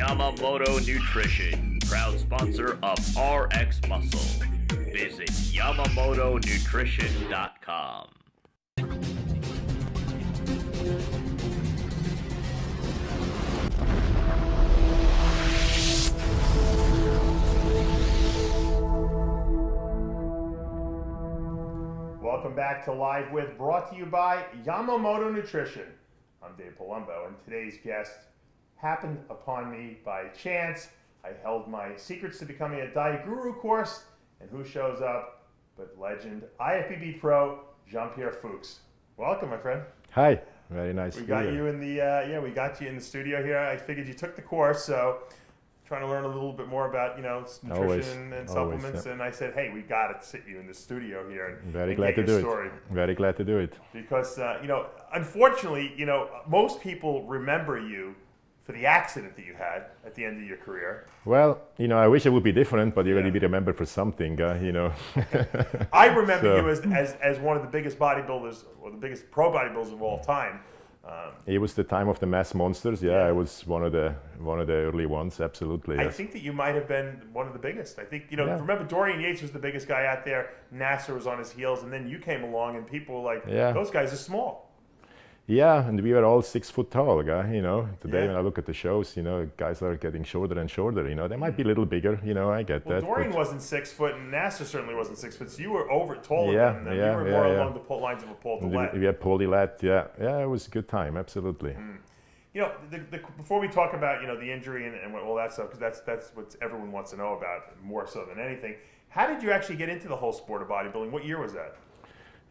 Yamamoto Nutrition, proud sponsor of RX Muscle. Visit YamamotoNutrition.com. Welcome back to Live With, brought to you by Yamamoto Nutrition. I'm Dave Palumbo, and today's guest happened upon me by chance. I held my Secrets to Becoming a Diet Guru course, and who shows up but legend IFBB pro Pierre Fux. Welcome, my friend. Hi, very nice. We got you in the we got you in the studio here. I figured you took the course, so trying to learn a little bit more about nutrition and supplements, and I said, hey, we got to sit you in the studio here and very glad to do it. Very glad to do it. Because unfortunately, most people remember you for the accident that you had at the end of your career. Well, I wish it would be different, but you're going to be remembered for something, I remember you as one of the biggest bodybuilders, or the biggest pro bodybuilders of all time. It was the time of the mass monsters. I was one of the early ones. Absolutely. I think that you might have been one of the biggest. I think remember Dorian Yates was the biggest guy out there. Nasser was on his heels, and then you came along, and people were like, "Those guys are small." Yeah, and we were all 6 foot tall, Today when I look at the shows, guys are getting shorter and shorter. They might be a little bigger. I get that. Dorian wasn't 6 foot, and Nasser certainly wasn't 6 foot. So you were taller than them. You were more along the lines of a Paul Dillette. We had Paul Dillette. Yeah, it was a good time. Absolutely. Before we talk about the injury and all that stuff, because that's what everyone wants to know about more so than anything. How did you actually get into the whole sport of bodybuilding? What year was that?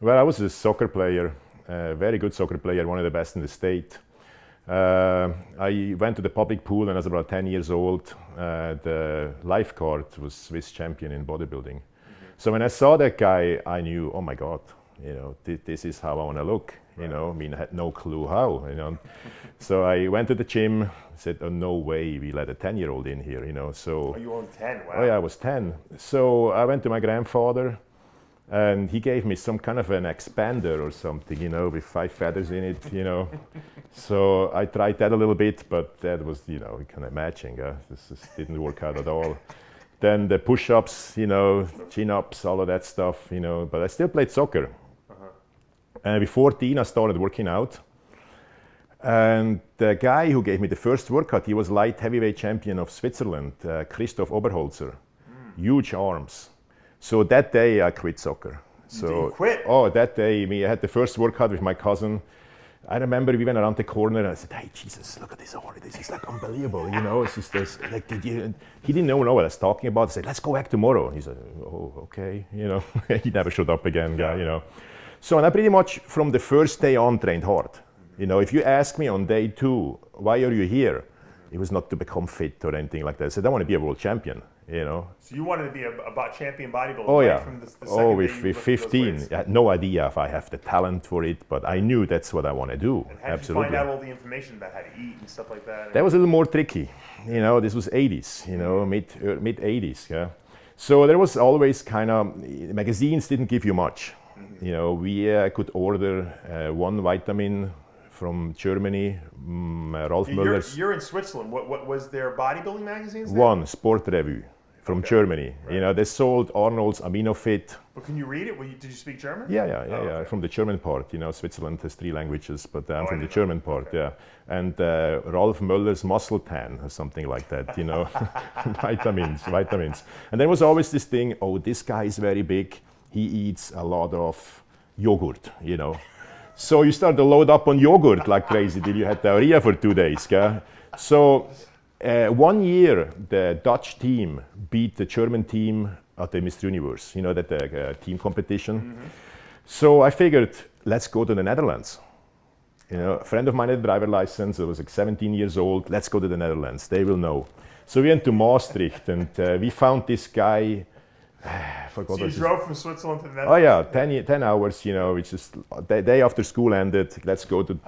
Well, I was a soccer player. Very good soccer player, one of the best in the state. I went to the public pool and I was about 10 years old. The lifeguard was Swiss champion in bodybuilding. So when I saw that guy, I knew, oh my God, this is how I want to look. I had no clue how. So I went to the gym, said, oh, no way, we let a 10-year-old in here. So. Oh, you were 10, wow. Oh yeah, I was 10. So I went to my grandfather. And he gave me some kind of an expander or something, with 5 feathers in it, So I tried that a little bit, but that was, you can imagine, this just didn't work out at all. Then the push-ups, chin-ups, all of that stuff, but I still played soccer. And with 14, I started working out. And the guy who gave me the first workout, he was light heavyweight champion of Switzerland, Christoph Oberholzer. Huge arms. So that day I quit soccer. So you quit? Oh, that day I had the first workout with my cousin. I remember we went around the corner and I said, hey, Jesus, look at this arm. This is like unbelievable, It's just this, like, he didn't know what I was talking about. I said, let's go back tomorrow. He said, oh, okay, He never showed up again, So and I pretty much from the first day on trained hard. If you ask me on day 2, why are you here? It was not to become fit or anything like that. I said, I want to be a world champion. So you wanted to be a champion bodybuilder? Oh yeah. From the second with 15, I had no idea if I have the talent for it, but I knew that's what I want to do. And how did you find out all the information about how to eat and stuff like that? That was a little more tricky. This was 80s, mid 80s. Yeah. So there was always kind of magazines didn't give you much. We could order one vitamin from Germany, Rolf Müller's. You're in Switzerland. What was there bodybuilding magazines there? One, Sport Revue from Germany. Right. They sold Arnold's AminoFit. But can you read it? Did you speak German? Yeah. Okay. From the German part. Switzerland has 3 languages, but I'm from the German part. Okay. Yeah. And Rolf Müller's Muscle Tan or something like that. Vitamins. And there was always this thing. Oh, this guy is very big. He eats a lot of yogurt. So you start to load up on yogurt like crazy till you had diarrhea for 2 days. So 1 year, the Dutch team beat the German team at the Mr. Universe, that team competition. So I figured, let's go to the Netherlands. A friend of mine had a driver license. I was like 17 years old. Let's go to the Netherlands. They will know. So we went to Maastricht, and we found this guy. So you drove from Switzerland to the Netherlands? Oh yeah, 10 hours, which is the day after school ended. Let's go to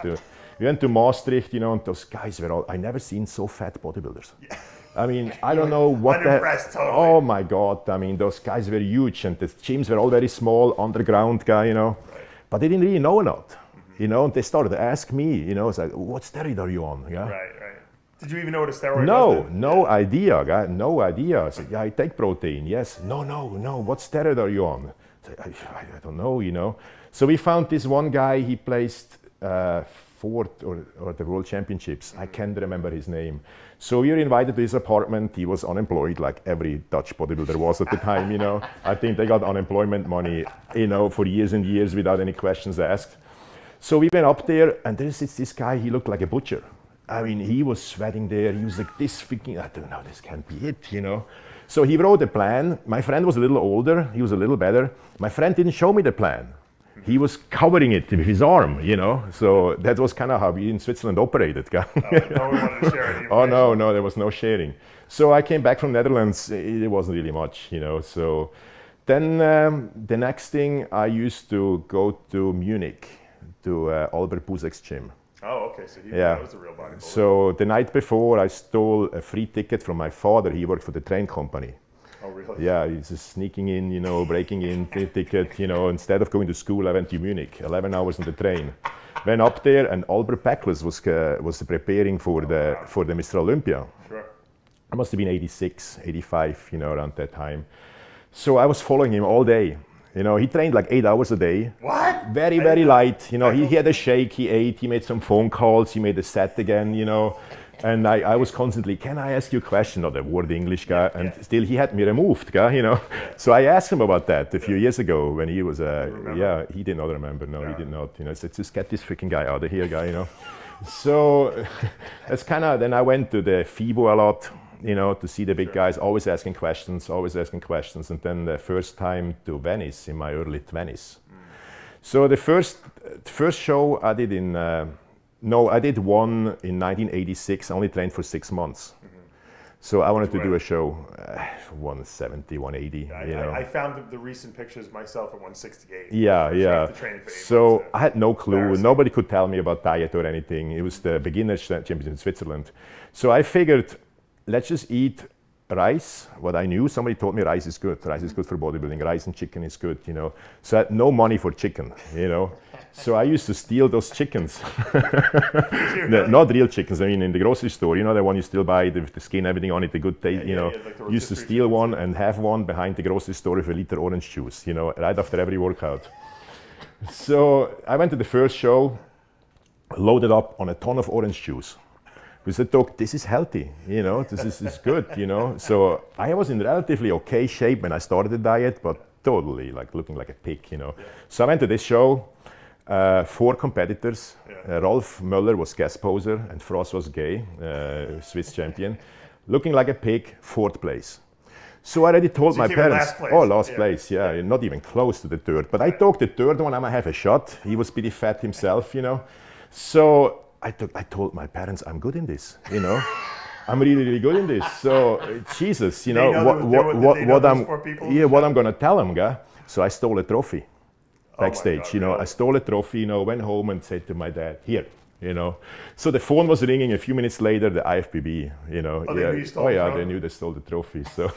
we went to Maastricht, and those guys were I never seen so fat bodybuilders. Yeah. I mean, I don't know what totally. Oh my God, I mean, those guys were huge, and the gyms were all very small, underground guy, Right. But they didn't really know a lot, and they started to ask me, it's like, what steroid are you on? Yeah. Right. Did you even know what a steroid was? No, no idea, guy, no idea. I said, yeah, I take protein, yes. No, what steroid are you on? I said, I don't know, you know. So we found this one guy, he placed fourth or the World Championships. I can't remember his name. So we were invited to his apartment. He was unemployed, like every Dutch bodybuilder was at the time, you know. I think they got unemployment money, you know, for years and years without any questions asked. So we went up there, and there's this guy, he looked like a butcher. I mean, he was sweating there. He was like this freaking, I don't know, this can't be it, you know. So he wrote a plan. My friend was a little older. He was a little better. My friend didn't show me the plan. He was covering it with his arm, you know. So that was kind of how we in Switzerland operated. No one wanted to share it. Oh, no, there was no sharing. So I came back from Netherlands. It wasn't really much, you know. So then the next thing, I used to go to Munich, to Albert Buzek's gym. Oh, okay, so he was a real bodybuilder. So the night before, I stole a free ticket from my father. He worked for the train company. Oh, really? Yeah, he's just sneaking in, you know, breaking in, ticket, you know. Instead of going to school, I went to Munich, 11 hours on the train. Went up there, and Albert Pekles was preparing for the Mr. Olympia. Sure. I must have been 86, 85, you know, around that time. So I was following him all day. You know, he trained like 8 hours a day. What? Very, very light. You know, he had a shake, he ate, he made some phone calls, he made a set again, you know. And I was constantly, can I ask you a question? Not a word English guy. And still he had me removed, guy, you know. So I asked him about that a few years ago when he was, he did not remember. No, he did not. You know, I said, just get this freaking guy out of here, guy, you know. So that's kind of, then I went to the FIBO a lot, you know, to see the big guys, always asking questions. And then the first time to Venice in my early 20s. So the first show I did I did one in 1986. I only trained for 6 months. So I wanted to do a show, 170, 180, you know. I found the recent pictures myself at 168. Yeah. So I had no clue. Nobody could tell me about diet or anything. It was the beginner's championship in Switzerland. So I figured, let's just eat rice, what I knew. Somebody told me rice is good. Rice is good for bodybuilding. Rice and chicken is good, you know. So I had no money for chicken, you know. So I used to steal those chickens. Not real chickens, I mean in the grocery store, you know, the one you still buy with the skin, everything on it, the good taste, you know. Like used to steal one and have one behind the grocery store with a liter orange juice, you know, right after every workout. So I went to the first show, loaded up on a ton of orange juice. We said, Doc, this is healthy, you know, this is good, you know. So I was in relatively okay shape when I started the diet, but totally like looking like a pig, you know. So I went to this show, 4 competitors. Rolf Möller was guest poser, and Frost was gay, Swiss champion. Looking like a pig, 4th place. So I already told my parents, last place, not even close to the 3rd. But I thought the 3rd one I might have a shot. He was pretty fat himself, you know. So I told my parents, I'm good in this, you know. I'm really, really good in this. So Jesus, you know, what I'm gonna tell them, guy. So I stole a trophy backstage, God, you know. Really? I stole a trophy, you know, went home and said to my dad, here, you know. So the phone was ringing a few minutes later, the IFBB, you know. They knew they stole the trophy. So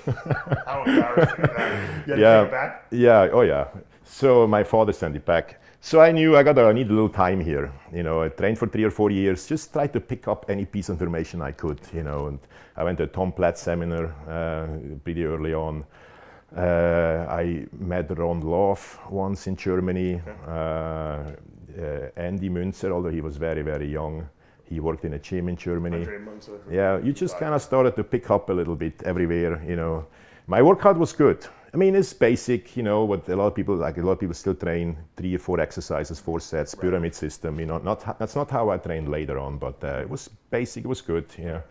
how embarrassing is that? You had to take it back? Yeah. So my father sent it back. So I knew I need a little time here, you know. I trained for 3 or 4 years, just tried to pick up any piece of information I could, you know. And I went to a Tom Platt seminar pretty early on. I met Ron Love once in Germany. Andy Münzer, although he was very, very young, he worked in a gym in Germany. Yeah, you just kind of started to pick up a little bit everywhere, you know. My workout was good. I mean, it's basic, you know, what a lot of people still train 3 or 4 exercises, 4 sets, pyramid system, you know. That's not how I trained later on, but it was basic, it was good, yeah.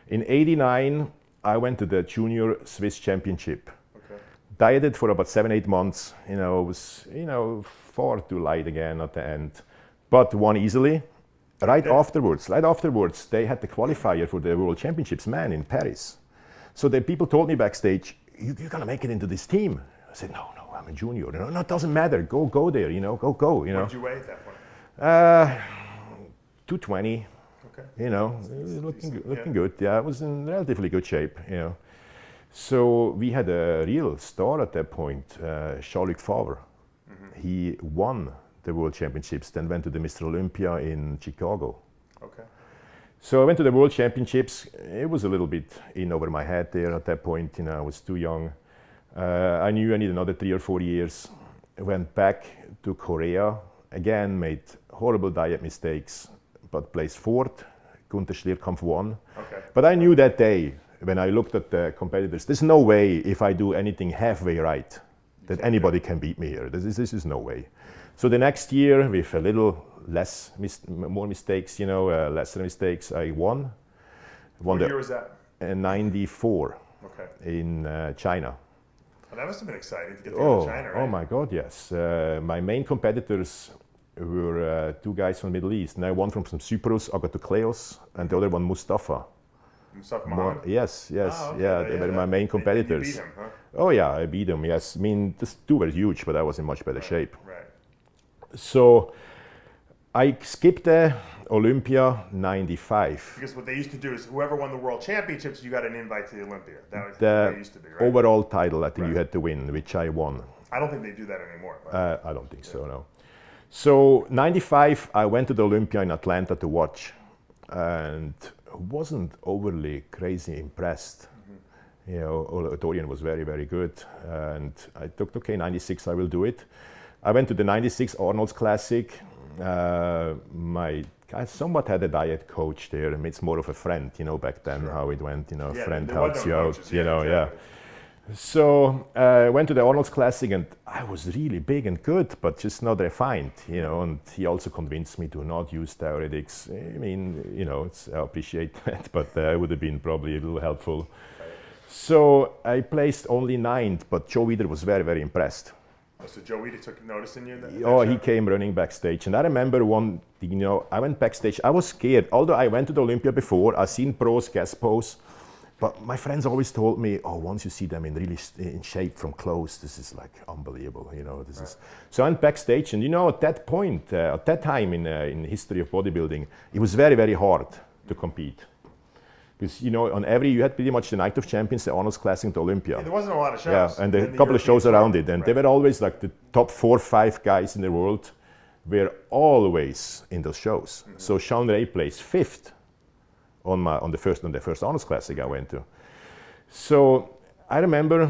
In '89, I went to the Junior Swiss Championship. Dieted for about 7-8 months, you know, it was, you know, far too light again at the end, but won easily. Right afterwards, they had the qualifier for the World Championships, in Paris. So the people told me backstage, you're gonna make it into this team. I said, no, I'm a junior. No, it doesn't matter. Go there, you know, go, you know. What did you weigh at that point? 220. Okay. You know, looking good. Yeah, I was in relatively good shape, you know. So we had a real star at that point, Jean-Luc Favre. He won the World Championships, then went to the Mr. Olympia in Chicago. Okay. So I went to the World Championships. It was a little bit in over my head there at that point. I was too young. I knew I needed another 3 or 4 years. I went back to Korea. Again, made horrible diet mistakes, but placed fourth. Gunther Schlierkampf won. Okay. But I knew that day, when I looked at the competitors, there's no way if I do anything halfway right that anybody can beat me here. This is no way. So the next year, with a little more mistakes, lesser mistakes, I won. What year was that? In 94. Okay. In China. Well, that must have been exciting to get to go to China, right? Oh my God, yes. My main competitors were 2 guys from the Middle East. Now one from Cyprus, Agathokleos, and the other one Mustafa. Mustafa Mohammed? Yes. Oh, okay. Yeah, they were my main competitors. You beat him, huh? Oh yeah, I beat him, yes. I mean, these 2 were huge, but I was in much better shape. Right. So I skipped the Olympia 95. Because what they used to do is whoever won the world championships, you got an invite to the Olympia. That was the what it used to be, right? Overall title, I think you had to win, which I won. I don't think they do that anymore. I don't think so, no. So 95, I went to the Olympia in Atlanta to watch, and wasn't overly crazy impressed. Dorian was very, very good, and I thought, okay, 96, I will do it. I went to the 96 Arnold's Classic. I somewhat had a diet coach there. It's more of a friend, back then, how it went, a friend helps you out, yeah. So I went to the Arnold's Classic, and I was really big and good, but just not refined, and he also convinced me to not use diuretics. I mean, I appreciate that, but it would have been probably a little helpful. So I placed only 9th, but Joe Weider was very, very impressed. So Joe Weider took notice in you? He came running backstage. And I remember one thing, I went backstage. I was scared. Although I went to the Olympia before, I've seen pros guest pose. But my friends always told me, once you see them in shape from close, this is like unbelievable, is. So I went backstage, and at that point, at that time in the history of bodybuilding, it was very, very hard to compete. Because, on every, you had pretty much the Night of Champions, the Arnold's Classic, and the Olympia. Yeah, there wasn't a lot of shows. Yeah, and a couple of shows around it. And they were always like the top 4 or 5 guys in the world were always in those shows. Mm-hmm. So Sean Ray placed 5th on the first Arnold's Classic I went to. So I remember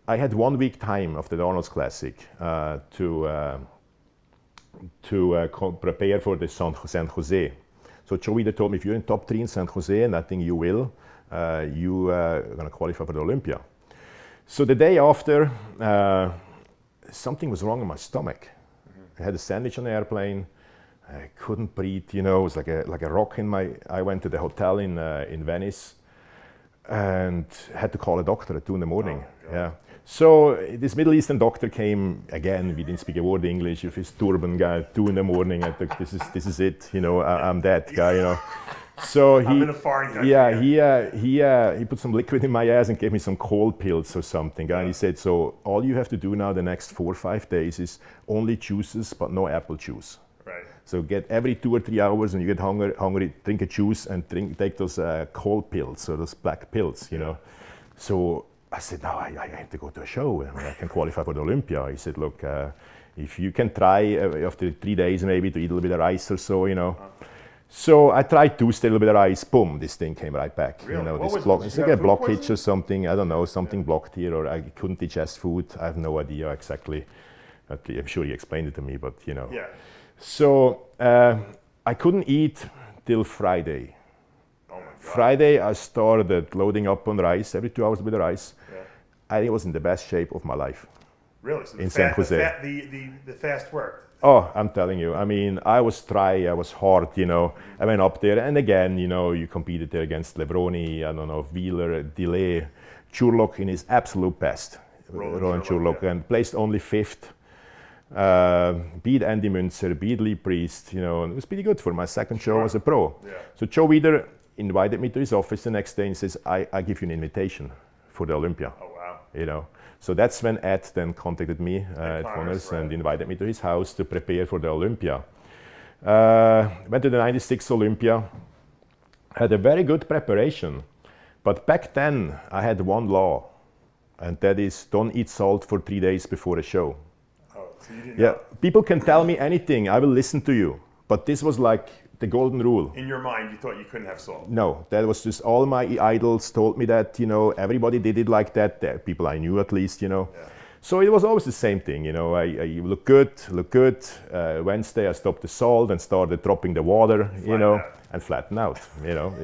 I had 1 week time after the Arnold's Classic to prepare for the San Jose. So Joe Weider told me, if you're in top 3 in San Jose, and I think you will, you are going to qualify for the Olympia. So the day after, something was wrong in my stomach. Mm-hmm. I had a sandwich on the airplane. I couldn't breathe, it was like a rock in my. I went to the hotel in Venice, and had to call a doctor at 2 in the morning. Oh, yeah. So this Middle Eastern doctor came again. We didn't speak a word English. With his turban guy, 2 in the morning. I thought, this is it. I'm that guy. So I'm in a foreign country. Yeah, he put some liquid in my ass and gave me some cold pills or something. And he said, so all you have to do now the next 4 or 5 days is only juices, but no apple juice. Right. So get every 2 or 3 hours, and you get hungry, drink a juice and take those cold pills, so those black pills, So I said, no, I have to go to a show and I can qualify for the Olympia. He said, look, if you can try after 3 days maybe to eat a little bit of rice or so, So I tried to stay a little bit of rice, boom, this thing came right back. Really? It's like a blockage or something, I don't know, something blocked here, or I couldn't digest food. I have no idea exactly. I'm sure he explained it to me, but Yeah. So I couldn't eat till Friday. Oh my God. Friday, I started loading up on rice, every 2 hours with the rice. Yeah. I was in the best shape of my life. Really? So in San Jose. The fast worked? Oh, I'm telling you. I mean, I was dry, I was hard, I went up there, and again, you competed there against Levroni, I don't know, Wheeler, Delay, Churlock in his absolute best. Roland Churlock, yeah. And placed only 5th. Beat Andy Münzer, beat Lee Priest, and it was pretty good for my second show as a pro. Yeah. So Joe Weider invited me to his office the next day and says, I give you an invitation for the Olympia. Oh, wow. So that's when Ed then contacted me at Connors, and invited me to his house to prepare for the Olympia. Went to the 96 Olympia, had a very good preparation, but back then I had one law, and that is don't eat salt for 3 days before a show. So you didn't know. People can tell me anything, I will listen to you. But this was like the golden rule. In your mind, you thought you couldn't have salt. No, that was just all my idols told me that, you know, everybody did it like that, the people I knew at least, you know. Yeah. So it was always the same thing, you know, I look good. Wednesday I stopped the salt and started dropping the water, you know, and flatten out, you know.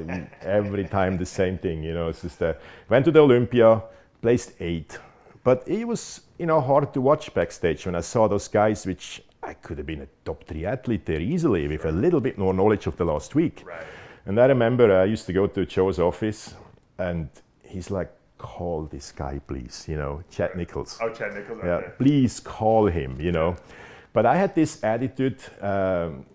Every time the same thing, you know. It's just, went to the Olympia, placed 8th. But it was, you know, hard to watch backstage when I saw those guys, which I could have been a top 3 athlete there easily with a little bit more knowledge of the last week. Right. And I remember I used to go to Joe's office and he's like, call this guy, please, you know, Chad Nichols. Oh, Chad Nichols. Yeah, Okay. please call him, you know. But I had this attitude,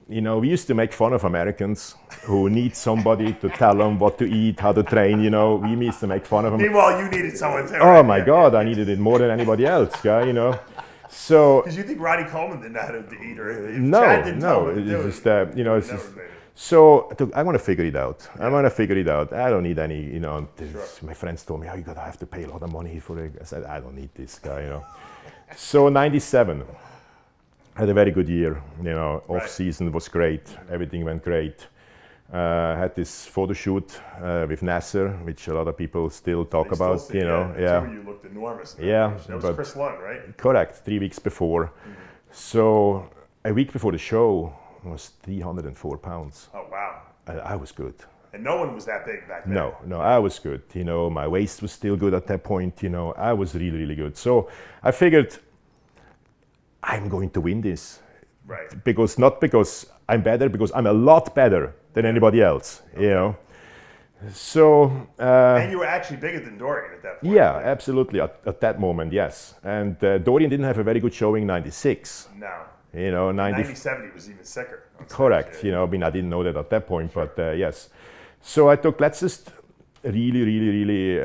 you know, we used to make fun of Americans who need somebody to tell them what to eat, how to train, you know. We used to make fun of them. Meanwhile, you needed someone too. Oh my God, I needed it more than anybody else, guy, you know. So Because you think Ronnie Coleman didn't know how to eat, or if no, Chad didn't no, tell him to do it's it, just you know, it's never just, made it. so I want to figure it out. I want to figure it out. I don't need any, you know. My friends told me, "Oh, you gotta have to pay a lot of money for it." I said, "I don't need this guy," you know. So '97, had a very good year. You know, off season was great. Everything went great. Had this photo shoot with Nasser, which a lot of people still talk about. Still see, You know, yeah. You looked enormous. Yeah, That was but- Chris Lund, right? Correct. 3 weeks before. So a week before the show was 304 pounds. Oh wow. And I was good. And no one was that big back then. No, I was good. You know, my waist was still good at that point. You know, I was really, really good. So I figured I'm going to win this. Right. Not because I'm better, because I'm a lot better than anybody else, you know. So... And you were actually bigger than Dorian at that point. yeah, absolutely. At that moment, yes. And Dorian didn't have a very good showing 96. No. You know, 97 he was even sicker. Correct. Yeah. You know, I mean, I didn't know that at that point, but yes. So I took, let's just really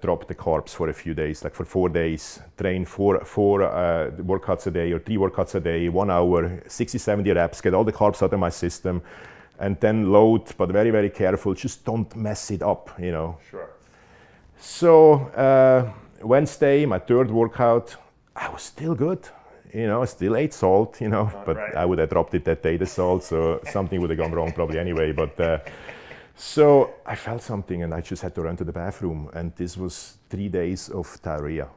drop the carbs for a few days, like for 4 days, train four workouts a day or 3 workouts a day, 1 hour, 60, 70 reps, get all the carbs out of my system, and then load, but very, very careful. Just don't mess it up, you know. Sure. So Wednesday, my 3rd workout, I was still good. You know, I still ate salt, you know, but right. I would have dropped it that day, the salt, so something would have gone wrong probably anyway. But so I felt something and I just had to run to the bathroom. And this was 3 days of diarrhea.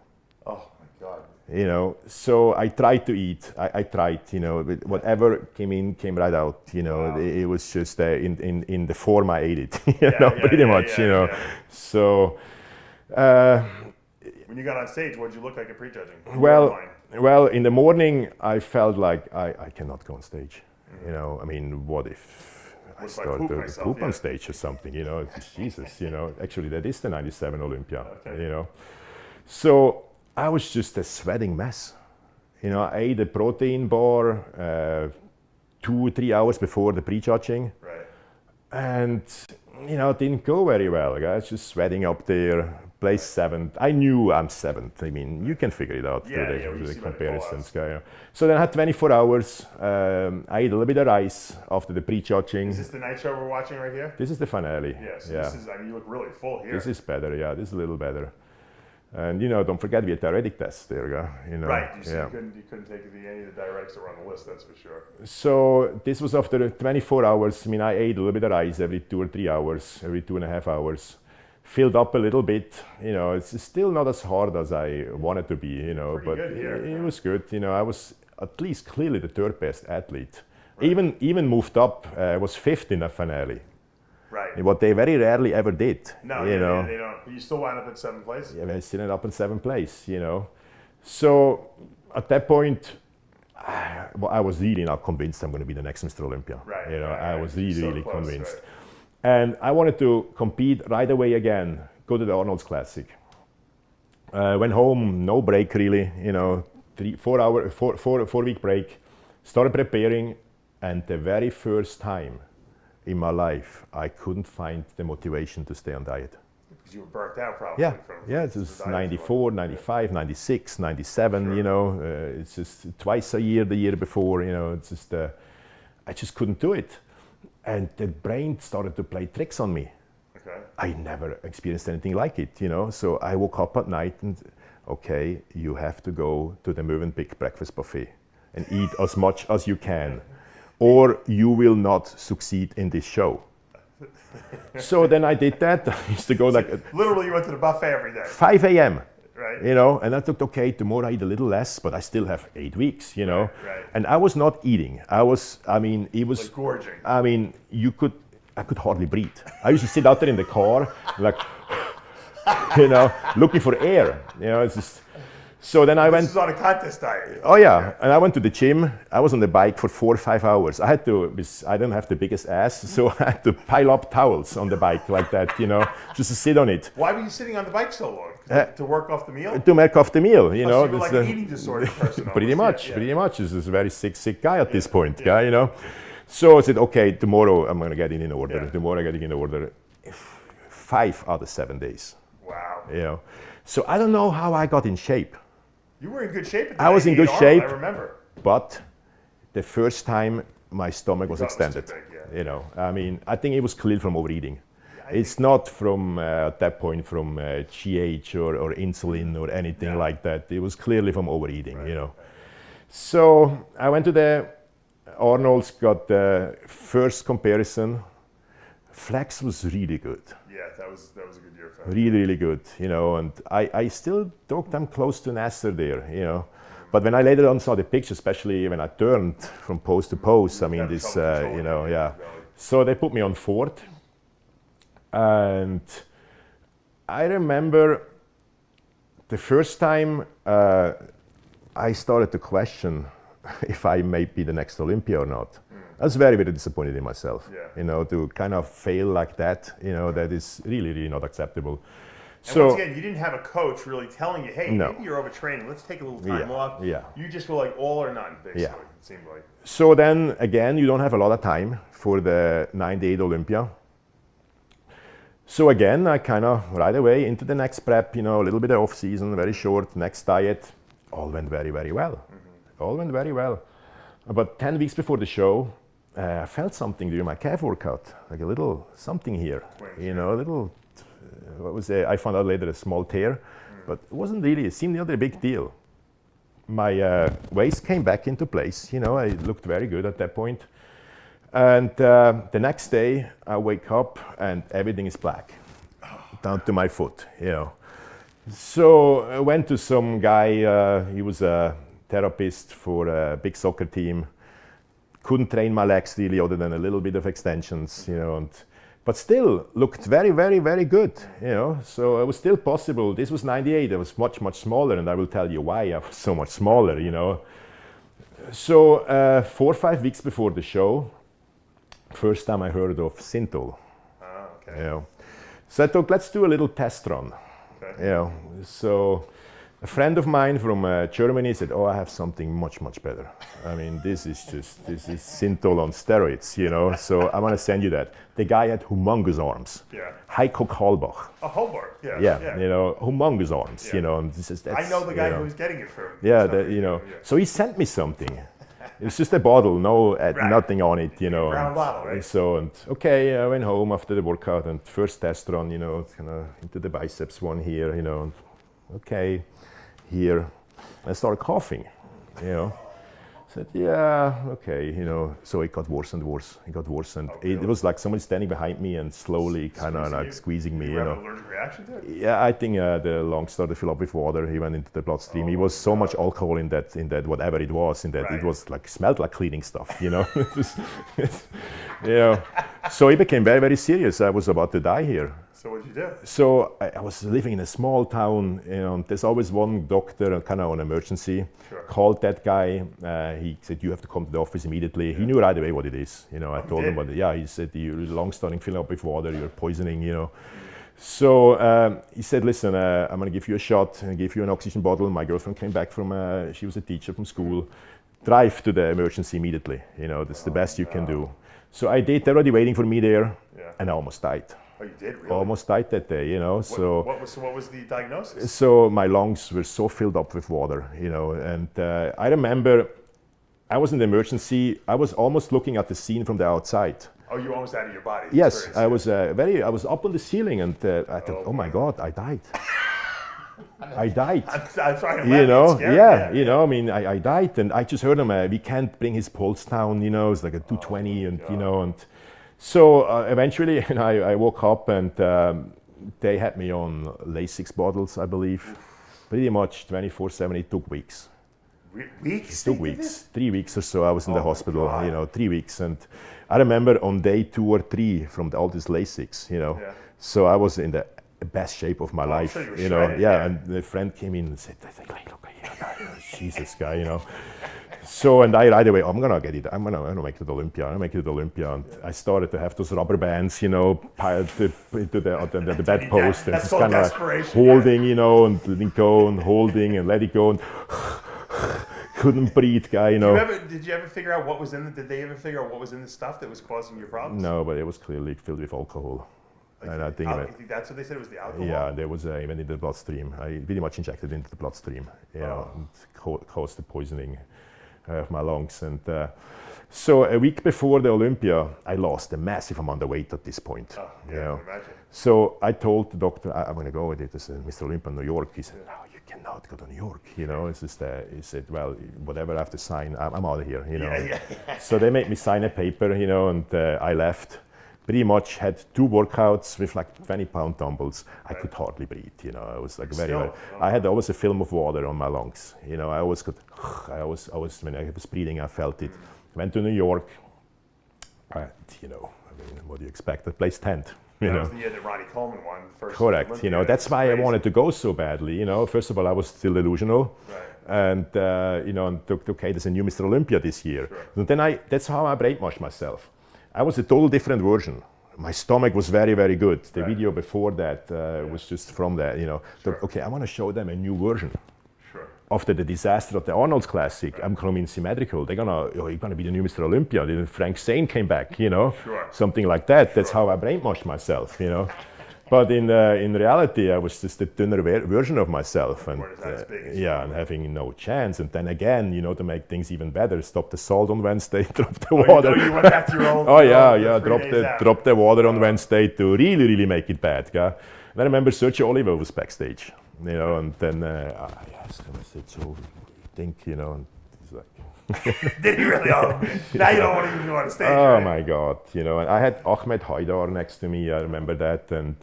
Oh my God. You know, so I tried to eat. I tried, you know, whatever came in, came right out. You know, Wow. it was just in the form I ate it, you know, pretty much, you know. Yeah. So... When you got on stage, what did you look like at prejudging? Well, in the morning, I felt like I cannot go on stage. You know, I mean, what if I If I start poop to myself, poop yeah. on stage or something? You know, it's Jesus, you know. Actually, that is the 97 Olympia, Okay. you know. So I was just a sweating mess. You know, I ate a protein bar 2-3 hours before the prejudging. Right. And, you know, it didn't go very well. I was just sweating up there, placed 7th. I knew I'm 7th. I mean, you can figure it out Yeah, through yeah, we the see by the comparisons. You know. So then I had 24 hours. I ate a little bit of rice after the pre-judging. Is this the night show we're watching right here? This is the finale. Yes. Yeah. This is, I mean, you look really full here. This is better, yeah. This is a little better. And, you know, don't forget we had diuretic tests there, yeah. You know. Right. You, Yeah. you couldn't take any of the diuretics that were on the list, that's for sure. So this was after 24 hours. I mean, I ate a little bit of rice every 2 or 3 hours, every 2.5 hours. Filled up a little bit, you know, it's still not as hard as I wanted to be, you know, Pretty but good here. it was good. You know, I was at least clearly the 3rd best athlete. Right. Even moved up, was 5th in the finale. Right. What they very rarely ever did. No, you know. they don't. But you still wind up in 7th place? Yeah, I still ended up in 7th place, you know. So at that point, I was really not convinced I'm going to be the next Mr. Olympia. Right. You know, right, I was really, so really close, convinced. right. And I wanted to compete right away again, go to the Arnold's Classic. Went home, no break really, you know, 4 week break, started preparing, and the very first time in my life, I couldn't find the motivation to stay on diet. Because you were burnt out probably. Yeah, from yeah, it's the just diet 94, 95, 96, 97, Sure. you know, it's just twice a year, the year before, you know, it's just, I just couldn't do it. And the brain started to play tricks on me. Okay. I never experienced anything like it, you know, so I woke up at night and, okay, you have to go to the Mövenpick breakfast buffet and eat as much as you can. or you will not succeed in this show. So then I did that. I used to go like Literally, you went to the buffet every day. 5 a.m. Right. You know, and I thought, okay, tomorrow I eat a little less, but I still have 8 weeks, you know. Right. And I was not eating. It was, Like gorging. I mean, I could hardly breathe. I used to sit out there in the car, like, you know, looking for air. You know, it's just. So then I went. This is on a contest diet. Oh yeah, and I went to the gym. I was on the bike for 4 or 5 hours. I don't have the biggest ass, so I had to pile up towels on the bike like that, you know, just to sit on it. Why were you sitting on the bike so long? To work off the meal? To make off the meal, you know. So you were like an eating disorder person. Pretty almost. much, pretty much. This is a very sick guy at this point, guy, you know. So I said, okay, tomorrow I'm gonna get it in order. Yeah. Tomorrow I'm getting in order. 5 out of 7 days. Wow. You know. So I don't know how I got in shape. You were in good shape at the I was in good 98 shape. Arnold, I remember. But the first time my stomach was That was too extended. big, yeah. You know, I mean, I think it was clearly from overeating. It's not from at that point from GH or insulin or anything like that. It was clearly from overeating, you know. So I went to the Arnold's, got the first comparison. Flex was really good. Yeah, that was a good year for him. Really good, you know, and I still thought I'm close to Nasser there, you know. But when I later on saw the picture, especially when I turned from pose to pose, I mean, Have this, trouble you know, controlling yeah. it, really. So they put me on fourth. And I remember the first time I started to question if I may be the next Olympia or not. I was very, very disappointed in myself. Yeah. You know, to kind of fail like that, you know, that is really, really not acceptable. And So, once again, you didn't have a coach really telling you, hey, No. maybe you're overtraining. Let's take a little time off. yeah. You just were like all or none, basically, Yeah. it seemed like. so then again, you don't have a lot of time for the 98 Olympia. So again, I kind of right away into the next prep, you know, a little bit of off season, very short, next diet, all went very, very well. All went very well. About 10 weeks before the show, I felt something during my calf workout, like a little something here, you know, a little, what was it? I found out later a small tear, but it wasn't really, it seemed not a big deal. My waist came back into place, you know, I looked very good at that point. And the next day, I wake up and everything is black, down to my foot, you know. So I went to some guy, he was a therapist for a big soccer team. Couldn't train my legs really other than a little bit of extensions, you know, but still looked very, very, very good, you know. So it was still possible. This was 98, I was much, much smaller, and I will tell you why I was so much smaller, you know. So 4 or 5 weeks before the show, first time I heard of Synthol. Oh, okay. You know. So I thought, let's do a little test run. Okay. You know. So a friend of mine from Germany said, oh, I have something much, much better. I mean, this is Synthol on steroids, you know. So I'm going to send you that. The guy had humongous arms. Yeah. Heiko Kahlbach. A Hobart, yeah. Yeah, you know, humongous arms, Yeah. you know. And this is, that's, I know the guy you know, who was getting it from. yeah, Stuff you know. yeah. So he sent me something. It was just a bottle, no, nothing on it, you know. Brown and, bottle, right? and so, and okay, I went home after the workout and first test run, you know, kind of into the biceps one here, you know. And, okay, here. I started coughing, you know. Said, yeah, okay, you know. So it got worse and worse. It got worse, and really? it was like somebody standing behind me and slowly kind of Squeezing like you? squeezing me, You you have know. an allergic reaction to it? Yeah, I think the lungs started to fill up with water. He went into the bloodstream. He was so much alcohol in that whatever it was, in that Right. it was like smelled like cleaning stuff, you know. You know. So he became very, very serious. I was about to die here. So what did you do? So I was living in a small town, you know. There's always one doctor, kind of on emergency. Sure. Called that guy. He said, "You have to come to the office immediately." He knew right away what it is. You know, I told him did? what. Yeah, he said, "Your lungs starting filling up with water. You're poisoning." You know. So he said, "Listen, I'm going to give you a shot and give you an oxygen bottle." My girlfriend came back from. She was a teacher from school. Drive to the emergency immediately. You know, that's the best you can do. So I did. They're already waiting for me there, Yeah. and I almost died. Oh, you did really? Almost died that day. You know. What was the diagnosis? So my lungs were so filled up with water, you know, and I remember I was in the emergency. I was almost looking at the scene from the outside. Oh, you were almost out of your body. Yes, Experience. I was up on the ceiling, and I thought, oh my God, I died. I died. I'm trying to You know, scary, yeah, you know, I mean, I died, and I just heard him. We can't bring his pulse down, you know, it's like a 220, and you know, and so eventually, I woke up, and they had me on Lasix bottles, I believe, pretty much 24/7. It took weeks. Weeks? It took weeks, 3 weeks or so. I was in the hospital, you know, 3 weeks, and I remember on day 2 or 3 from all this Lasix, you know, so I was in the best shape of my life, sure you know, and the friend came in and said, look here, Jesus guy, you know. So, and I right away, I'm gonna get it, I'm gonna make it to Olympia, and I started to have those rubber bands, you know, piled into the bedpost, and just kind of like holding, you know, and letting go, and holding, and let it go, and couldn't breathe, guy, you know. Did you ever figure out what was in did they ever figure out what was in the stuff that was causing your problems? No, but it was clearly filled with alcohol. Like and I think that's what they said, it was the alcohol? Yeah, there was even in the bloodstream. I pretty much injected into the bloodstream, you know, and caused the poisoning of my lungs. And so a week before the Olympia, I lost a massive amount of weight at this point. You know? So I told the doctor, I'm going to go with it. This is Mr. Olympia in New York. He said, no, you cannot go to New York. You know, it's just, he said, well, whatever I have to sign, I'm out of here. You know. So they made me sign a paper, you know, and I left. Pretty much had 2 workouts with like 20-pound dumbbells. I could hardly breathe, you know. I was like I had always a film of water on my lungs, you know. I always when I was breathing, I felt it. Went to New York, you know. I mean, what do you expect? The place tent, you know. That was the year that Ronnie Coleman won the first. Correct, Olympia. you know. That's why I wanted to go so badly, you know. First of all, I was still delusional. And you know, and okay, there's a new Mr. Olympia this year. And then that's how I brainwashed myself. I was a total different version. My stomach was very, very good. The video before that was just from that, you know. Okay, I want to show them a new version. After the disaster of the Arnold's Classic, I'm coming symmetrical. They're you're gonna be the new Mr. Olympia. Then Frank Zane came back, you know, something like that. That's how I brainwashed myself, you know. But in reality, I was just a thinner version of myself, and and having no chance. And then again, you know, to make things even better, stop the salt on Wednesday, drop the water. You went back to your old. Drop the water on Wednesday to really make it bad. And I remember Sergio Oliver was backstage, you know, and then I asked him, I said, so you think, you know, and he's like. Did he really? Now you don't want to even go on stage. Oh my God, you know, and I had Ahmed Haidar next to me, I remember that, and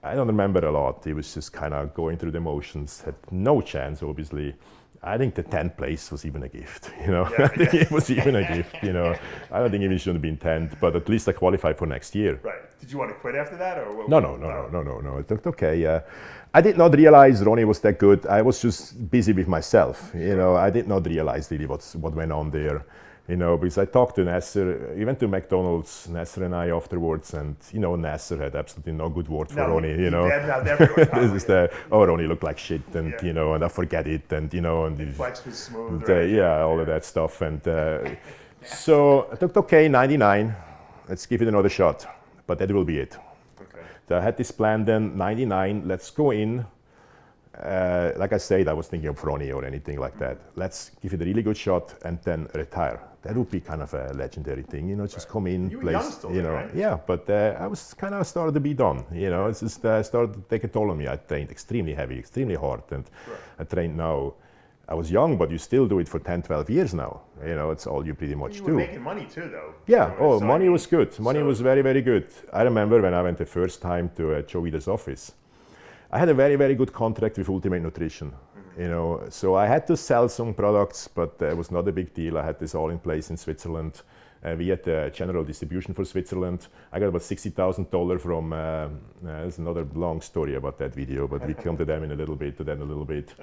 I don't remember a lot. He was just kind of going through the motions, had no chance, obviously. I think the 10th place was even a gift, you know. I think it was even a gift, you know. I don't think even should have been 10th, but at least I qualified for next year. Right. Did you want to quit after that, or what? No. It looked okay. I did not realize Ronnie was that good. I was just busy with myself, you know. I did not realize really what went on there, you know, because I talked to Nasser. We went to McDonald's, Nasser and I afterwards, and you know, Nasser had absolutely no good word for Ronnie, you know. This is Ronnie looked like shit, and you know, and I forget it, and you know, and flex was smooth, all of that stuff, and so I thought, okay, 99, let's give it another shot, but that will be it. So I had this plan then, 99, let's go in. Like I said, I was thinking of Ronnie or anything like that. Let's give it a really good shot and then retire. That would be kind of a legendary thing, you know, just come in, you were young still, you know. Right? Yeah, but I was kind of started to be done, you know. It's just started to take a toll on me. I trained extremely heavy, extremely hard, and I train now. I was young, but you still do it for 10, 12 years now. You know, it's all you pretty much do. You were making money too, though. Yeah, money was good. Money was very, very good. I remember when I went the first time to Joe Weider's office, I had a very, very good contract with Ultimate Nutrition. You know, so I had to sell some products, but it was not a big deal. I had this all in place in Switzerland. We had the general distribution for Switzerland. I got about $60,000 from, there's another long story about that video, but we come to them in a little bit,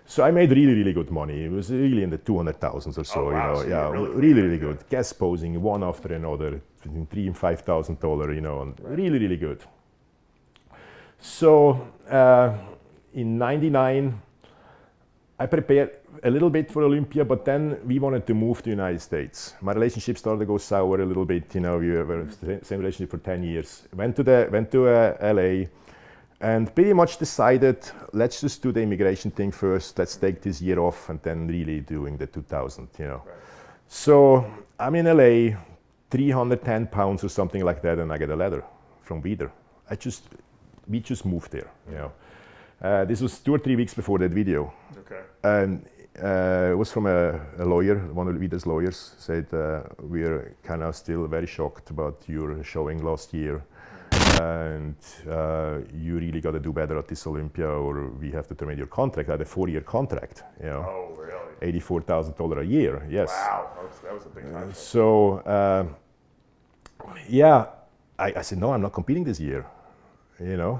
So I made really, really good money. It was really in the 200,000s or so, you know. Yeah, really, really good. Guest posing one after another, between $3,000 and $5,000, you know, and really, really good. So in '99, I prepared a little bit for Olympia, but then we wanted to move to the United States. My relationship started to go sour a little bit, you know. We were in the same relationship for 10 years. Went to LA. And pretty much decided, let's just do the immigration thing first. Let's take this year off, and then really doing the 2000, you know. Right. So I'm in LA, 310 pounds or something like that, and I get a letter from Weider. We just moved there, you know. This was 2 or 3 weeks before that video. Okay. And it was from a lawyer, one of Vita's lawyers, said, we're kind of still very shocked about your showing last year. And you really got to do better at this Olympia, or we have to terminate your contract. I had a 4-year contract, you know. Oh, really? $84,000 a year, yes. Wow, that was a big contract. So, yeah, I said, no, I'm not competing this year, you know.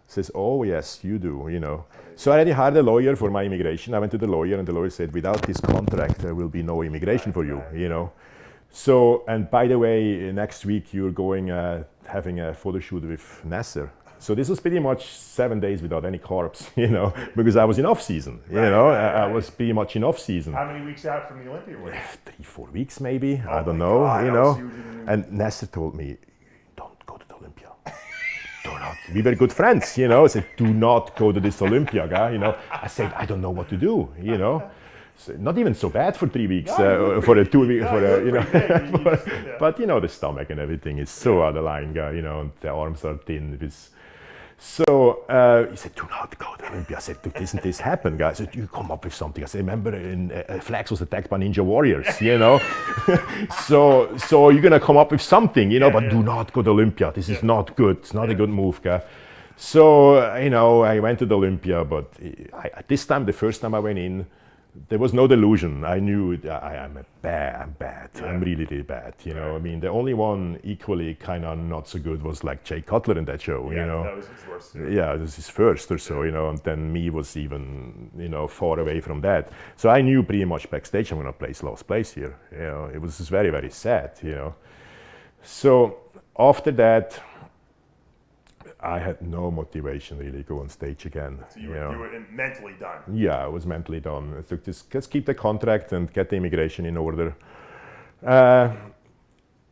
Says, oh, yes, you do, you know. So I already hired a lawyer for my immigration. I went to the lawyer, and the lawyer said, without this contract, there will be no immigration for you, you know. So, and by the way, next week you're going, having a photo shoot with Nasser. So this was pretty much 7 days without any carbs, you know, because I was in off season, you know, I was pretty much in off season. How many weeks out from the Olympia? 3-4 weeks maybe, Oh I don't my know, God, you I know. was huge in the- And Nasser told me, don't go to the Olympia. Do not. We were good friends, you know. I said, do not go to this Olympia, guy, you know. I said, I don't know what to do, you know. So not even so bad for 3 weeks, for a 2 week, you know. But you know, the stomach and everything is so out of line, guy, you know, and the arms are thin. So he said, do not go to Olympia. I said, doesn't this happen, guys? I said, you come up with something. I said, remember, Flax was attacked by Ninja Warriors, you know? so you're going to come up with something, you know, but do not go to Olympia. This is not good. It's not a good move, guy. So, you know, I went to the Olympia, but this time, the first time I went in, there was no delusion. I knew I'm bad. Yeah. I'm really, really bad. You know, I mean, the only one equally kind of not so good was like Jay Cutler in that show. Yeah, you know, that was his worst. Yeah, it was his first or so. You know, and then me was even, you know, far away from that. So I knew pretty much backstage I'm gonna place last place here. You know, it was just very, very sad. You know, so after that, I had no motivation really to go on stage again. So you were mentally done. Yeah, I was mentally done. So just keep the contract and get the immigration in order.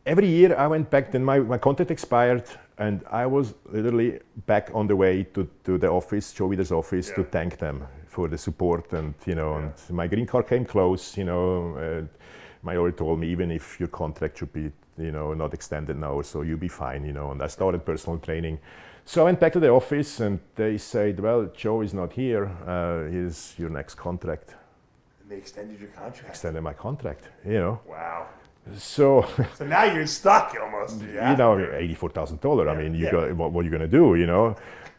Every year I went back, then my contract expired, and I was literally back on the way to the office, Joe Wider's office, to thank them for the support. And, you know, and my green card came close, you know. My lawyer told me, even if your contract should be, you know, not extended now, so you'll be fine, you know. And I started personal training. So I went back to the office, and they said, well, Joe is not here. Here's your next contract. And they extended your contract? Extended my contract, you know. Wow. So now you're stuck almost. You know, $84,000. I mean, you got, what are you going to do, you know?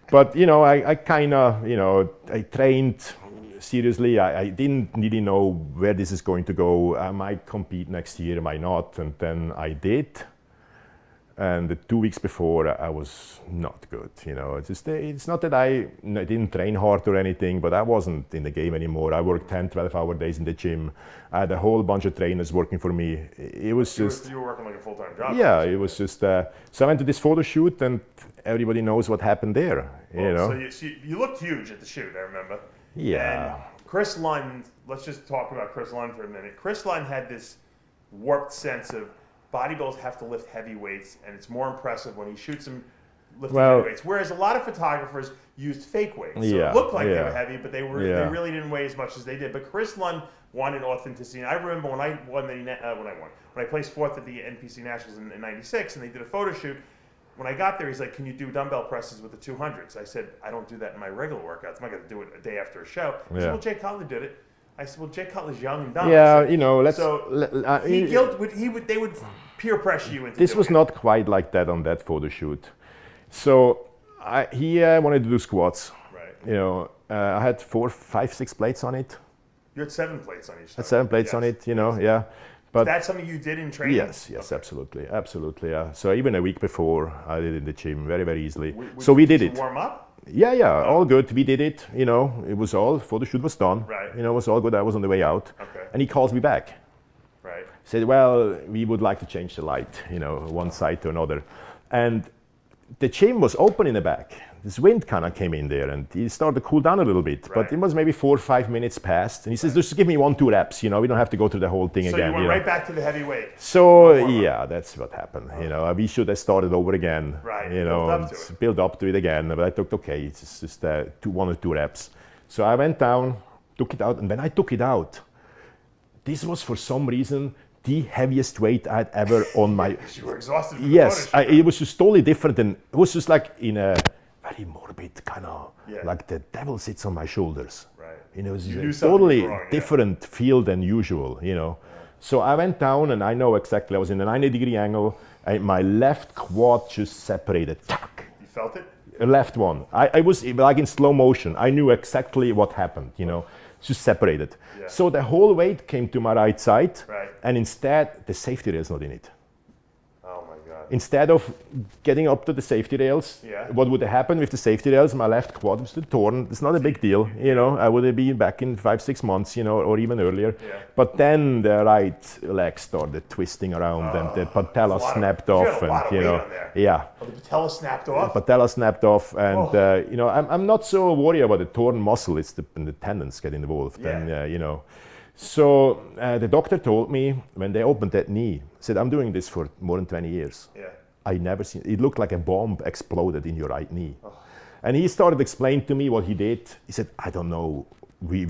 But, you know, I kind of, you know, I trained seriously. I didn't really know where this is going to go. I might compete next year, I might not. And then I did. And the 2 weeks before, I was not good, you know. It's not that I didn't train hard or anything, but I wasn't in the game anymore. I worked 10, 12-hour days in the gym. I had a whole bunch of trainers working for me. It was just... You were working like a full-time job. Yeah, it was just... so I went to this photo shoot, and everybody knows what happened there, you know. So you looked huge at the shoot, I remember. Yeah. And Chris Lund, let's just talk about Chris Lund for a minute. Chris Lund had this warped sense of bodybuilders have to lift heavy weights, and it's more impressive when he shoots them lifting heavy weights. Whereas a lot of photographers used fake weights. So it looked like they were heavy, but they really didn't weigh as much as they did. But Chris Lund wanted authenticity. And I remember when I placed fourth at the NPC Nationals in '96, and they did a photo shoot. When I got there, he's like, "Can you do dumbbell presses with the 200s?" I said, "I don't do that in my regular workouts. I'm not going to do it a day after a show." He said, "Well, Jay Cutler did it." I said, "Well, Jay Cutler's young and dumb." Yeah, you know, let's... So they would peer pressure you into This was not quite like that on that photo shoot. So he wanted to do squats. Right. You know, I had 4, 5, 6 plates on it. You had 7 plates on each side. I had 7 plates on it, you know, yeah. But that's something you did in training? Yes, absolutely, yeah. So even a week before, I did it in the gym very, very easily. So we did it. Did you warm up? Yeah, all good. We did it, you know, it was all, photo shoot was done. Right. You know, it was all good. I was on the way out. Okay. And he calls me back. Right. Said, well, we would like to change the light, you know, one side to another. And the gym was open in the back. This wind kind of came in there, and he started to cool down a little bit. Right. But it was maybe 4 or 5 minutes past, and he says, just give me 1, 2 reps, you know, we don't have to go through the whole thing again. So you went right back to the heavy weight? So, yeah, that's what happened. You know, we should have started over again. Right, you know, build up to it again. But I thought, okay, it's just 1 or 2 reps. So I went down, took it out, and when I took it out, this was for some reason the heaviest weight I'd ever on my... You were exhausted. Yes, it was just totally different. And it was just like in a very morbid, kind of Yeah. like the devil sits on my shoulders. Right. You know, it's You a knew something totally was wrong, yeah. different feel than usual, you know. So I went down, and I know exactly, I was in a 90-degree angle, and my left quad just separated. Tack! You felt it? Left one. I was like in slow motion. I knew exactly what happened, you know, just separated. Yeah. So the whole weight came to my right side, Right. and instead the safety rail's not in it. Oh my God. Instead of getting up to the safety rails, Yeah. what would have happened with the safety rails? My left quad was still torn. It's not a big deal, you know. I would have been back in 5-6 months, you know, or even earlier. Yeah. But then the right leg started twisting around, and the patella That's a lot of- snapped you had off, a lot and of you weight know, on there. yeah. Oh, the patella snapped off? Patella snapped off, and Oh. you know, I'm not so worried about the torn muscle. It's the tendons get involved, Yeah. and you know. So the doctor told me when they opened that knee, said, "I'm doing this for more than 20 years. Yeah. I never seen it. Looked like a bomb exploded in your right knee." And he started explaining to me what he did. He said, "I don't know. We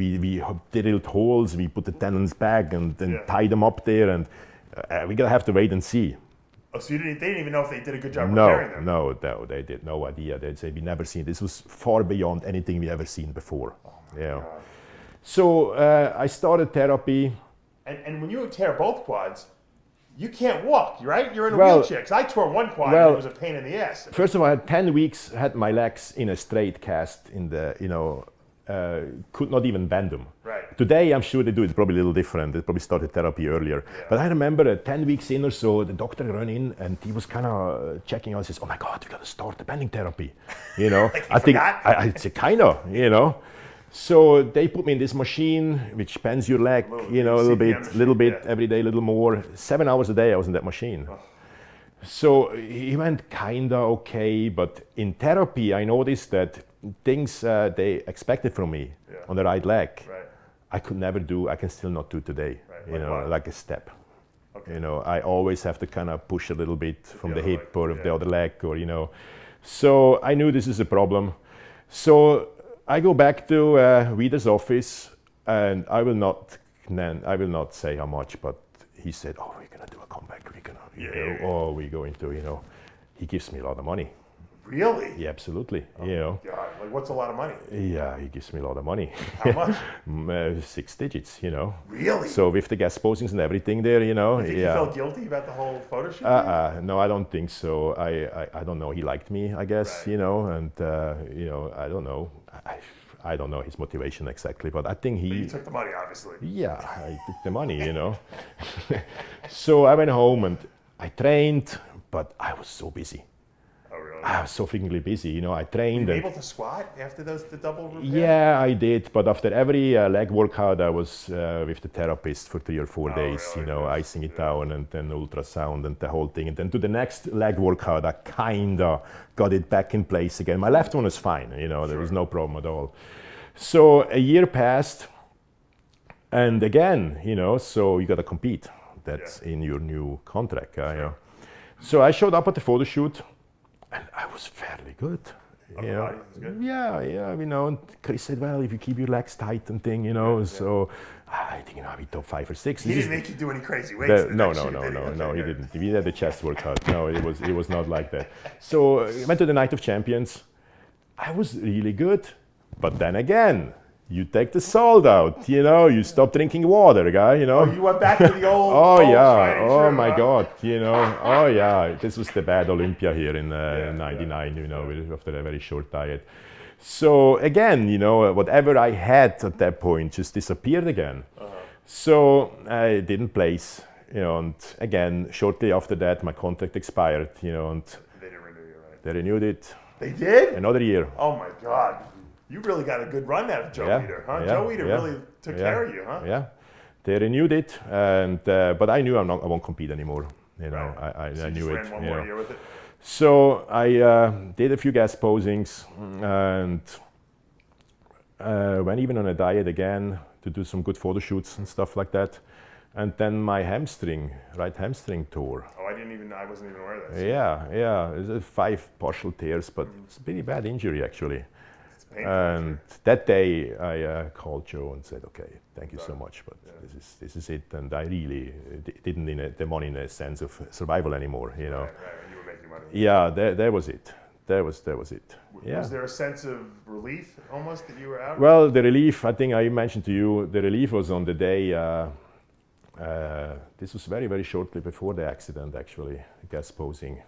drilled holes. We put the tendons back and Yeah. tied them up there, and we're gonna have to wait and see." Oh, so they didn't even know if they did a good job repairing them? No, they did no idea. They'd say we never seen. This was far beyond anything we ever seen before. Yeah. God. So I started therapy. And when you tear both quads, you can't walk, right? You're in a Well- wheelchair. Because I tore one quad well- and it was a pain in the ass. First of all, I had 10 weeks, had my legs in a straight cast in the, you know, could not even bend them. Right. Today, I'm sure they do it probably a little different. They probably started therapy earlier. Yeah. But I remember 10 weeks in or so, the doctor ran in and he was kind of checking out. He says, "Oh my God, we got to start the bending therapy." You know, Like he I think forgot? I said, kind of, you know. So they put me in this machine which bends your leg, you know, a little CPM bit, machine, little bit yeah. every day, a little more. 7 hours a day I was in that machine. So he went kinda okay, but in therapy I noticed that things they expected from me Yeah. on the right leg, Right. I could never do. I can still not do today. Right, You like know, what? like a step. Okay. You know, I always have to kind of push a little bit from the other hip leg, or of the yeah. other leg, or you know. So I knew this is a problem. So I go back to Wieder's office, and I will not say how much, but he said, "Oh, we're gonna do a comeback. We're gonna, Yeah. oh, we're going to, you know." He gives me a lot of money. Really? Yeah, absolutely. You know. God, like what's a lot of money? Yeah, he gives me a lot of money. How much? 6 digits, you know. Really? So with the gas postings and everything there, you know. You think yeah. you felt guilty about the whole photo shoot? thing? No, I don't think so. I don't know. He liked me, I guess, Right. you know, and you know, I don't know. I don't know his motivation exactly, but I think You he. took the money, obviously. Yeah, I took the money, you know. So I went home and I trained, but I was so busy. Oh, really? I was so freakingly busy, you know. I Were trained. you and- able to squat after the double repair? Yeah, I did, but after every leg workout, I was with the therapist for 3 or 4 days, really? you know, icing it down and then ultrasound and the whole thing. And then to the next leg workout, I kinda got it back in place again. My left one is fine, you know, there was no problem at all. So a year passed, and again, you know, so you gotta compete. That's in your new contract, you know. So I showed up at the photo shoot, and I was fairly good. Oh, You know. body was good? Yeah, you know. And Chris said, "Well, if you keep your legs tight and thing, you know." So I think, you know, I'll be top 5 or 6. He This didn't is make you do any crazy weights. in no, that no, shoot, no, did he? no, Okay, no, he good. didn't. We had the chest workout. No, it was not like that. So went to the Night of Champions. I was really good, but then again, you take the salt out. You know, you stop drinking water, guy. You know. Oh, you went back to the old. Oh old yeah! tried and Oh true, my huh? God! You know. Oh yeah! This was the bad Olympia here in '99. You know, after a very short diet. So again, you know, whatever I had at that point just disappeared again. So I didn't place. You know, and again, shortly after that, my contract expired. You know, and They didn't renew you, right? they renewed it They did? another year. Oh my God. You really got a good run out of Joe Yeah, Weider, huh? yeah, Joe Weider yeah, really took yeah, care of you, huh? Yeah, they renewed it, and but I knew I won't compete anymore. You know, Right. So I you knew just it. ran one you more know. year with it? So I did a few gas posings and went even on a diet again to do some good photo shoots and stuff like that. And then my right hamstring tore. Oh, I wasn't even aware of that. Yeah, it's 5 partial tears, but it's a pretty bad injury actually. It's painful. And that day I called Joe and said, "Okay, thank you so much, but this is it." And I really didn't need the money in a sense of survival anymore, you know. Right, you were making money. Yeah, that was it. that was it. Yeah. Was there a sense of relief almost that you were out? Well, the relief, I think I mentioned to you, the relief was on the day, this was very, very shortly before the accident actually, gas posing.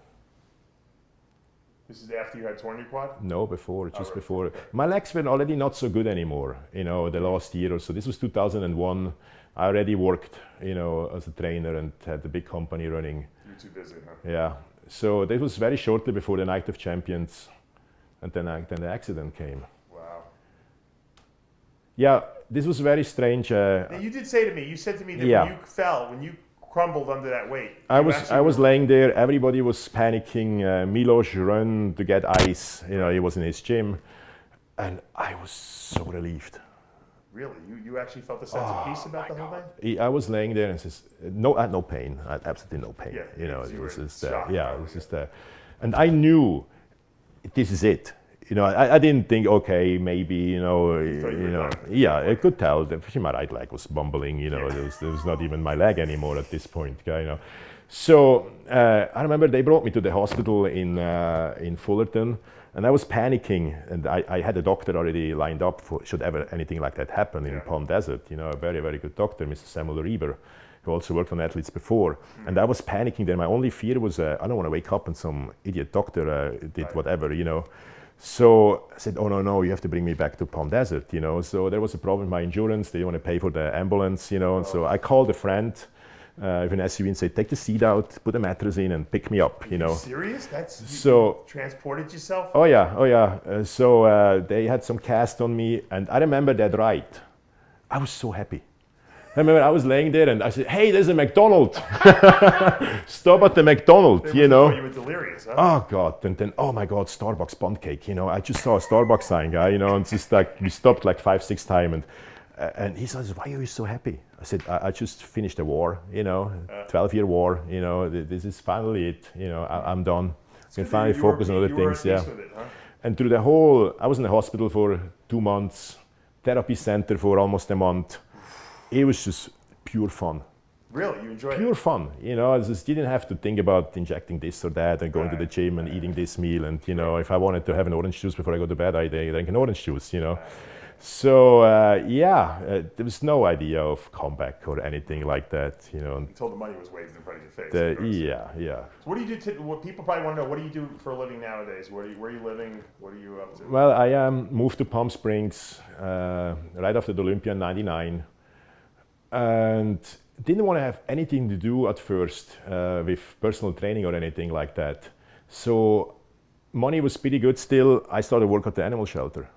This is after you had torn your quad? No, before, just before. My legs were already not so good anymore, you know, the last year or so. This was 2001. I already worked, you know, as a trainer and had a big company running. You're too busy, huh? Yeah. So this was very shortly before the Night of Champions, and then the accident came. Wow. Yeah, this was very strange. Now you did say to me, you said to me that Yeah. when you fell, when you crumbled under that weight. I was laying there. Everybody was panicking. Milos run to get ice. You know, he was in his gym, and I was so relieved. Really, you actually felt a sense of peace about the whole thing? I was laying there and says, no, I had no pain. I had absolutely no pain. Yeah, you know, because it you was were just shocked yeah, it probably, was just and I knew this is it. You know, I didn't think, okay, maybe, you know, yeah, I could tell that my right leg was bumbling, you know, there was not even my leg anymore at this point, you know. So I remember they brought me to the hospital in Fullerton, and I was panicking, and I had a doctor already lined up for should ever anything like that happen in Palm Desert, you know, a very, very good doctor, Mr. Samuel Reber, who also worked on athletes before. And I was panicking there. My only fear was I don't want to wake up and some idiot doctor did whatever, you know. So I said, oh, no, you have to bring me back to Palm Desert, you know. So there was a problem with my insurance. They didn't want to pay for the ambulance, you know. And so I called a friend with an SUV and said, take the seat out, put a mattress in, and pick me up, you know. Are you serious? You transported yourself? Oh, yeah. So they had some cast on me, and I remember that ride. I was so happy. I remember I was laying there and I said, hey, there's a McDonald's. Stop at the McDonald's, you know. You were delirious, huh? Oh, God. And then, oh, my God, Starbucks bun cake. You know, I just saw a Starbucks sign, guy, you know, and just like, we stopped like 5-6 times. And he says, why are you so happy? I said, I just finished a war, you know, 12-year war, you know, this is finally it, you know, I'm done. I can finally focus on other things, yeah. With it, huh? And through the whole, I was in the hospital for 2 months, therapy center for almost a month. It was just pure fun. Really? You enjoyed it? Pure fun, you know, you didn't have to think about injecting this or that and going to the gym and eating this meal. And, you know, if I wanted to have an orange juice before I go to bed, I drank an orange juice, you know. So, there was no idea of comeback or anything like that, you know. You told the money was waved in front of your face. Yeah. So what do you do, what people probably want to know, what do you do for a living nowadays? Where are you living? What are you up to? Well, I moved to Palm Springs right after the Olympia in 99. And didn't want to have anything to do at first with personal training or anything like that. So money was pretty good still. I started work at the animal shelter.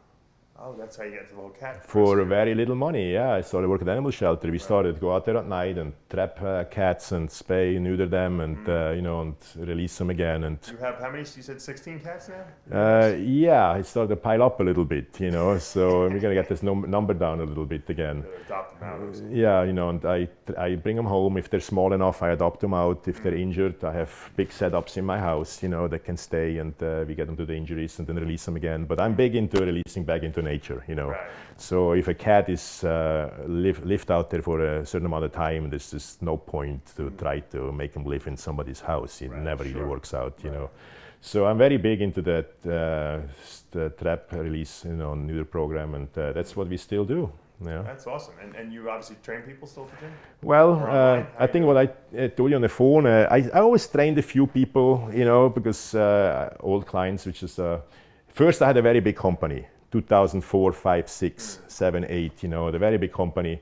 Oh, that's how you get to the little cat. For very little money, yeah. I started work at the animal shelter. We started go out there at night and trap cats and spay, neuter them, and you know, and release them again. And you have how many? You said 16 cats now? Yeah, it started to pile up a little bit, you know. So we're gonna get this number down a little bit again. Adopt them out. Yeah, you know, and I bring them home. If they're small enough, I adopt them out. If they're injured, I have big setups in my house, you know, that can stay, and we get them to the injuries and then release them again. But I'm big into releasing back into nature, you know. Right. So if a cat is lived out there for a certain amount of time, there's just no point to try to make him live in somebody's house. It never really works out, you know. So I'm very big into that the trap release, you know, neuter program, and that's what we still do. Yeah. That's awesome. And you obviously train people still at the gym? Well, I think what I told you on the phone, I always trained a few people, you know, because old clients, which is, first I had a very big company, 2004, 5, 6, 7, 8, you know, the very big company.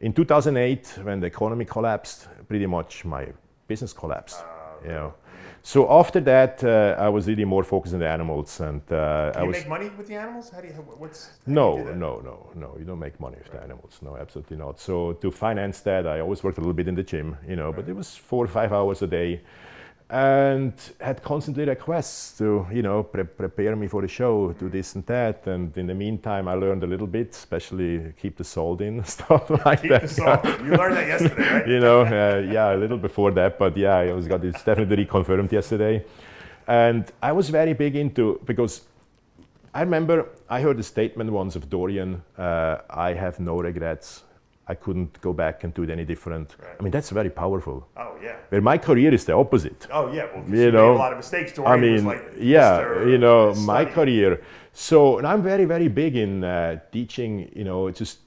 In 2008, when the economy collapsed, pretty much my business collapsed, you know. So after that, I was really more focused on the animals, and do you make money with the animals? How do you? No, you don't make money with the animals. No, absolutely not. So to finance that, I always worked a little bit in the gym, you know, but it was 4 or 5 hours a day, and had constantly requests to, you know, prepare me for the show, do this and that. And in the meantime, I learned a little bit, especially keep the salt in, stuff like that. Keep the salt. You learned that yesterday, right? You know, yeah, a little before that, but yeah, it's definitely reconfirmed yesterday. And I was very big into, because I remember I heard a statement once of Dorian, I have no regrets. I couldn't go back and do it any different. Right. I mean, that's very powerful. Oh yeah. Where my career is the opposite. Oh yeah. Well, You you know, made a lot of mistakes. Dorian I mean, was like yeah, Mr. you know, my Study. career. So, and I'm very, very big in teaching, you know, just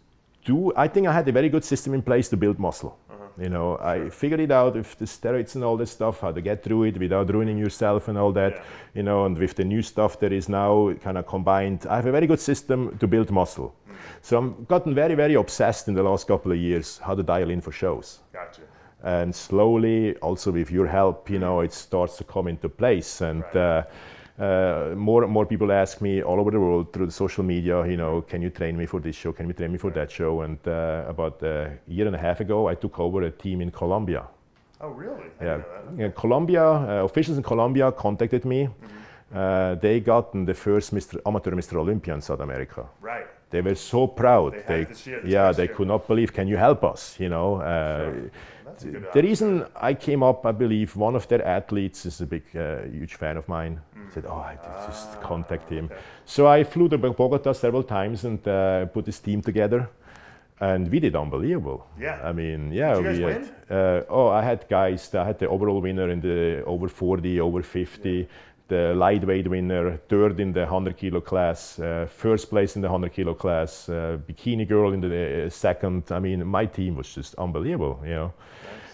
I think I had a very good system in place to build muscle. You know, I figured it out with the steroids and all that stuff, how to get through it without ruining yourself and all that, you know, and with the new stuff that is now kind of combined, I have a very good system to build muscle. So I've gotten very, very obsessed in the last couple of years how to dial in for shows. Gotcha. And slowly, also with your help, you know, it starts to come into place. And more and more people ask me all over the world through the social media, you know, can you train me for this show? Can you train me for that show? And about a year and a half ago, I took over a team in Colombia. Oh, really? I Yeah, didn't know that. Colombia, officials in Colombia contacted me. They got the first amateur Mr. Olympia in South America. Right. They were so proud. They had this year, this yeah, past they year. could not believe. Can you help us? You know, That's a good the reason I came up, I believe, one of their athletes is a big, huge fan of mine. Said, "Oh, I just contact him." Okay. So I flew to Bogota several times and put this team together, and we did unbelievable. Yeah. I mean, yeah, Did you we guys had. I had guys. I had the overall winner in the over 40, over 50. The lightweight winner, third in the 100 kilo class, first place in the 100 kilo class, bikini girl in the second. I mean, my team was just unbelievable, you know.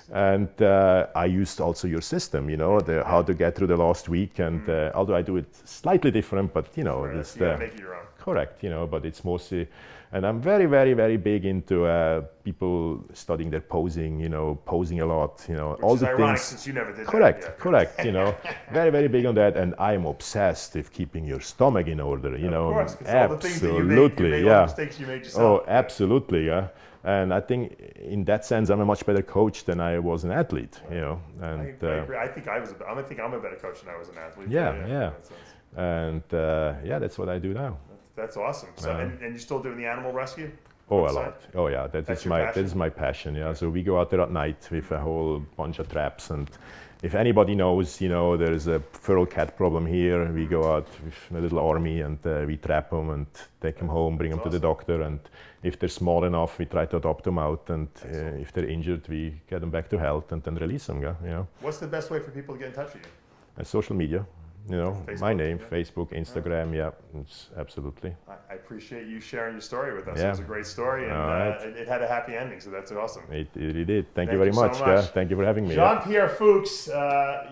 Nice. And I used also your system, you know, how to get through the last week. And although I do it slightly different, but you know, Right. it's You gotta make it your own. correct, you know. But it's mostly, and I'm very, very, very big into people studying their posing, you know, posing a lot, you know, all Which is the ironic things. since you never did Correct, that. Yeah. correct. You know, very, very big on that, and I'm obsessed with keeping your stomach in order. You know, Of course, 'cause all the things that absolutely, you made all the yeah. mistakes you made yourself. Oh, absolutely, yeah. And I think in that sense, I'm a much better coach than I was an athlete. You know, and I agree. I think I'm a better coach than I was an athlete. yeah, in yeah. that sense. And yeah, that's what I do now. That's awesome. So, and you're still doing the animal rescue? Oh, a outside? lot. Oh, yeah. That's That your is my passion. Yeah. So we go out there at night with a whole bunch of traps, and if anybody knows, you know, there is a feral cat problem here, we go out with a little army and we trap them and take them home, bring them to the doctor, and if they're small enough, we try to adopt them out, and if they're injured, we get them back to health and then release them. Yeah. You know. What's the best way for people to get in touch with you? Social media. You know, Facebook, my name, yeah. Facebook, Instagram, yeah, it's absolutely. I appreciate you sharing your story with us. Yeah. It was a great story, and All right. it had a happy ending, so that's awesome. It did. Thank you Thank very you so much. much. Yeah. Thank you for having me. Yeah. Pierre Fux,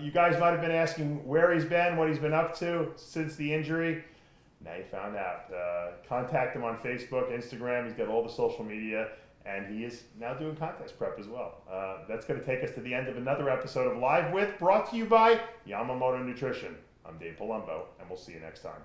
you guys might have been asking where he's been, what he's been up to since the injury. Now you found out. Contact him on Facebook, Instagram. He's got all the social media, and he is now doing contest prep as well. That's going to take us to the end of another episode of Live With, brought to you by Yamamoto Nutrition. I'm Dave Palumbo, and we'll see you next time.